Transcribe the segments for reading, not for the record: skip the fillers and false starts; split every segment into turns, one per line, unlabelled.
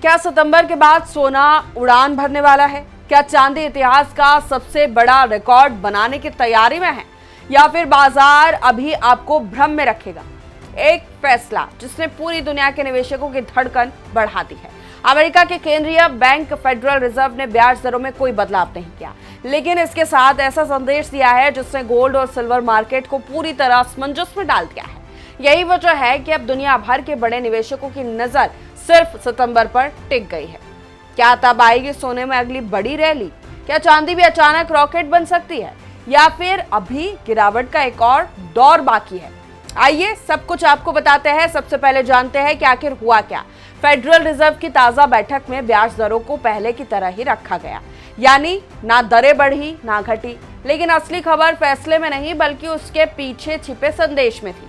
क्या सितंबर के बाद सोना उड़ान भरने वाला है? क्या चांदी इतिहास का सबसे बड़ा रिकॉर्ड बनाने की तैयारी में है, या फिर बाजार अभी आपको भ्रम में रखेगा? एक फैसला जिसने पूरी दुनिया के निवेशकों की धड़कन बढ़ा दी है। अमेरिका के केंद्रीय बैंक फेडरल रिजर्व ने ब्याज दरों में कोई बदलाव नहीं किया, लेकिन इसके साथ ऐसा संदेश दिया है जिसने गोल्ड और सिल्वर मार्केट को पूरी तरह असमंजस में डाल दिया है। यही वजह है कि अब दुनिया भर के बड़े निवेशकों की नजर सिर्फ सितंबर पर टिक गई है। क्या तब आएगी सोने में अगली बड़ी रैली? क्या चांदी भी अचानक रॉकेट बन सकती है, या फिर अभी गिरावट का एक और दौर बाकी है? आइए सब कुछ आपको बताते हैं। सबसे पहले जानते हैं कि आखिर हुआ क्या। फेडरल रिजर्व की ताजा बैठक में ब्याज दरों को पहले की तरह ही रखा गया, यानी ना दरें बढ़ी ना घटी। लेकिन असली खबर फैसले में नहीं बल्कि उसके पीछे छिपे संदेश में थी।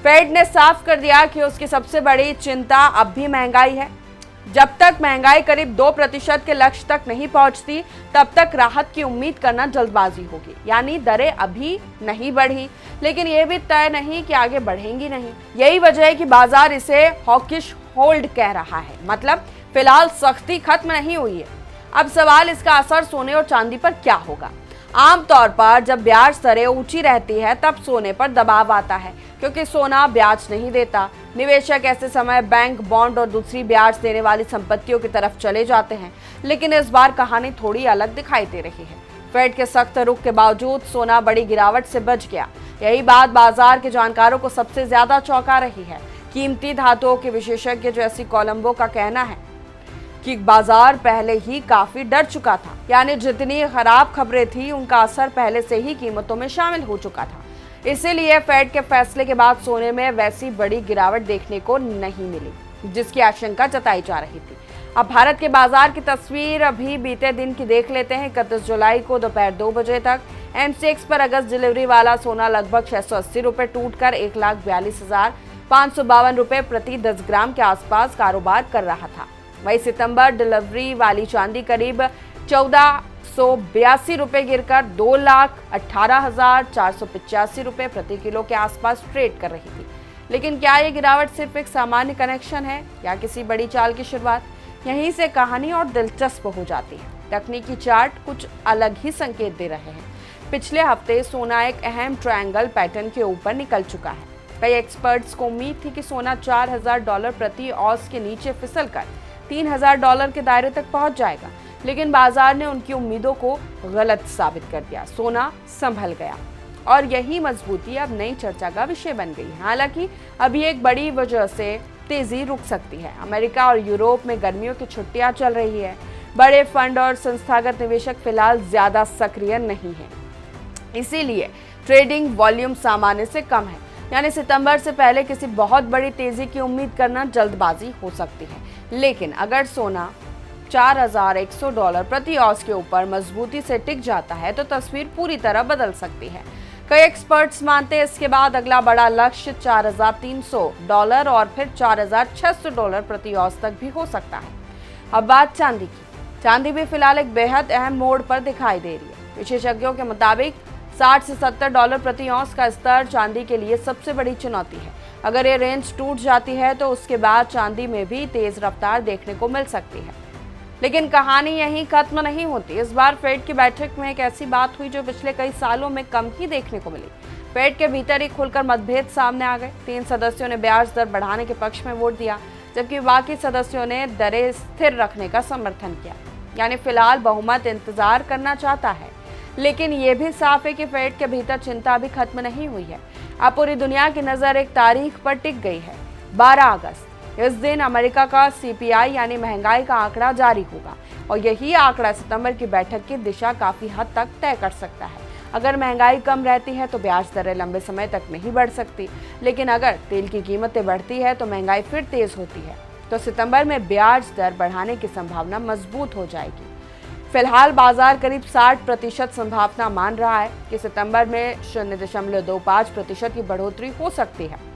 फेड ने साफ कर दिया कि उसकी सबसे बड़ी चिंता अब भी महंगाई है। जब तक महंगाई करीब 2% के लक्ष्य तक नहीं पहुंचती, तब तक राहत की उम्मीद करना जल्दबाजी होगी। यानी दरें अभी नहीं बढ़ी, लेकिन यह भी तय नहीं कि आगे बढ़ेंगी नहीं। यही वजह है कि बाजार इसे हॉकिश होल्ड कह रहा है, मतलब फिलहाल सख्ती खत्म नहीं हुई है। अब सवाल इसका असर सोने और चांदी पर क्या होगा। आमतौर पर जब ब्याज दरें ऊंची रहती है तब सोने पर दबाव आता है, क्योंकि सोना ब्याज नहीं देता। निवेशक ऐसे समय बैंक, बॉन्ड और दूसरी ब्याज देने वाली संपत्तियों की तरफ चले जाते हैं। लेकिन इस बार कहानी थोड़ी अलग दिखाई दे रही है। फेड के सख्त रुख के बावजूद सोना बड़ी गिरावट से बच गया। यही बात बाजार के जानकारों को सबसे ज्यादा चौंका रही है। कीमती धातुओं के विशेषज्ञ जैसी कोलंबो का कहना है कि बाजार पहले ही काफी डर चुका था, यानी जितनी खराब खबरें थी उनका असर पहले से ही कीमतों में शामिल हो चुका था। इसीलिए फेड के फैसले के बाद सोने में वैसी बड़ी गिरावट देखने को नहीं मिली जिसकी आशंका जताई जा रही थी। अब भारत के बाजार की तस्वीर अभी बीते दिन की देख लेते हैं। 31 जुलाई को दोपहर 2 बजे तक एमसीएक्स पर अगस्त डिलीवरी वाला सोना लगभग 680 रुपए टूटकर 1,42,552 रुपए प्रति 10 ग्राम के आसपास कारोबार कर रहा था। वही सितंबर डिलीवरी वाली चांदी करीब 1482 रुपए गिरकर 2,18,485 रुपए प्रति किलो के आसपास ट्रेड कर रही थी। लेकिन क्या ये गिरावट सिर्फ एक सामान्य कनेक्शन है या किसी बड़ी चाल की शुरुआत? यहीं से कहानी और दिलचस्प हो जाती है। तकनीकी चार्ट कुछ अलग ही संकेत दे रहे हैं। पिछले हफ्ते सोना एक अहम ट्रायंगल पैटर्न के ऊपर निकल चुका है। कई एक्सपर्ट्स को उम्मीद थी कि सोना $4,000 प्रति औंस के नीचे फिसलकर $3,000 के दायरे तक पहुंच जाएगा, लेकिन बाजार ने उनकी उम्मीदों को गलत साबित कर दिया। सोना संभल गया और यही मजबूती अब नई चर्चा का विषय बन गई है। हालांकि अभी एक बड़ी वजह से तेजी रुक सकती है। अमेरिका और यूरोप में गर्मियों की छुट्टियां चल रही है। बड़े फंड और संस्थागत निवेशक फिलहाल ज्यादा सक्रिय नहीं है, इसीलिए ट्रेडिंग वॉल्यूम सामान्य से कम है। यानी सितंबर से पहले किसी बहुत बड़ी तेजी की उम्मीद करना जल्दबाजी हो सकती है। लेकिन अगर सोना $4,100 प्रति औंस के ऊपर मजबूती से टिक जाता है तो तस्वीर पूरी तरह बदल सकती है। कई एक्सपर्ट्स मानते हैं इसके बाद अगला बड़ा लक्ष्य $4,300 और फिर $4,600 प्रति औंस तक भी हो सकता है। अब बात चांदी की। चांदी भी फिलहाल एक बेहद अहम मोड़ पर दिखाई दे रही है। विशेषज्ञों के मुताबिक $60 से $70 प्रति औंस का स्तर चांदी के लिए सबसे बड़ी चुनौती है। अगर ये रेंज टूट जाती है तो उसके बाद चांदी में भी तेज रफ्तार देखने को मिल सकती है। लेकिन कहानी यहीं खत्म नहीं होती। इस बार फेड की बैठक में एक ऐसी बात हुई जो पिछले कई सालों में कम ही देखने को मिली। फेड के भीतर ही खुलकर मतभेद सामने आ गए। 3 सदस्यों ने ब्याज दर बढ़ाने के पक्ष में वोट दिया, जबकि बाकी सदस्यों ने दरें स्थिर रखने का समर्थन किया। यानी फिलहाल बहुमत इंतजार करना चाहता है। लेकिन ये भी साफ है कि फेड के भीतर चिंता अभी खत्म नहीं हुई है। अब पूरी दुनिया की नजर एक तारीख पर टिक गई है, 12 अगस्त। इस दिन अमेरिका का सीपीआई यानी महंगाई का आंकड़ा जारी होगा और यही आंकड़ा सितंबर की बैठक की दिशा काफी हद तक तय कर सकता है। अगर महंगाई कम रहती है तो ब्याज दरें लंबे समय तक नहीं बढ़ सकती, लेकिन अगर तेल की कीमतें बढ़ती है तो महंगाई फिर तेज होती है, तो सितंबर में ब्याज दर बढ़ाने की संभावना मजबूत हो जाएगी। फिलहाल बाजार करीब 60% संभावना मान रहा है कि सितंबर में 0.25% की बढ़ोतरी हो सकती है।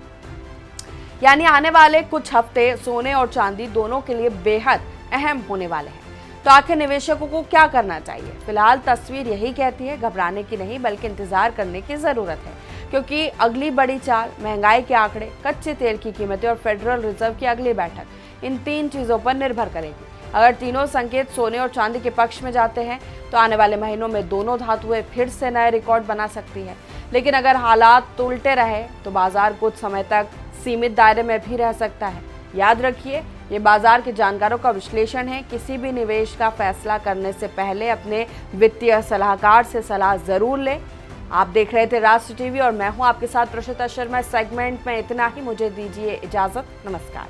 यानी आने वाले कुछ हफ्ते सोने और चांदी दोनों के लिए बेहद अहम होने वाले हैं। तो आखिर निवेशकों को क्या करना चाहिए? फिलहाल तस्वीर यही कहती है, घबराने की नहीं बल्कि इंतजार करने की जरूरत है, क्योंकि अगली बड़ी चाल, महंगाई के आंकड़े, कच्चे तेल की कीमतें और फेडरल रिजर्व की अगली बैठक, इन 3 चीजों पर निर्भर करेगी। अगर तीनों संकेत सोने और चांदी के पक्ष में जाते हैं तो आने वाले महीनों में दोनों धातुएं फिर से नए रिकॉर्ड बना सकती है। लेकिन अगर हालात उल्टे रहे तो बाजार कुछ समय तक सीमित दायरे में भी रह सकता है। याद रखिए, ये बाजार के जानकारों का विश्लेषण है। किसी भी निवेश का फैसला करने से पहले अपने वित्तीय सलाहकार से सलाह जरूर लें। आप देख रहे थे राष्ट्र टीवी और मैं हूं आपके साथ प्रशिता शर्मा। सेगमेंट में इतना ही, मुझे दीजिए इजाजत। नमस्कार।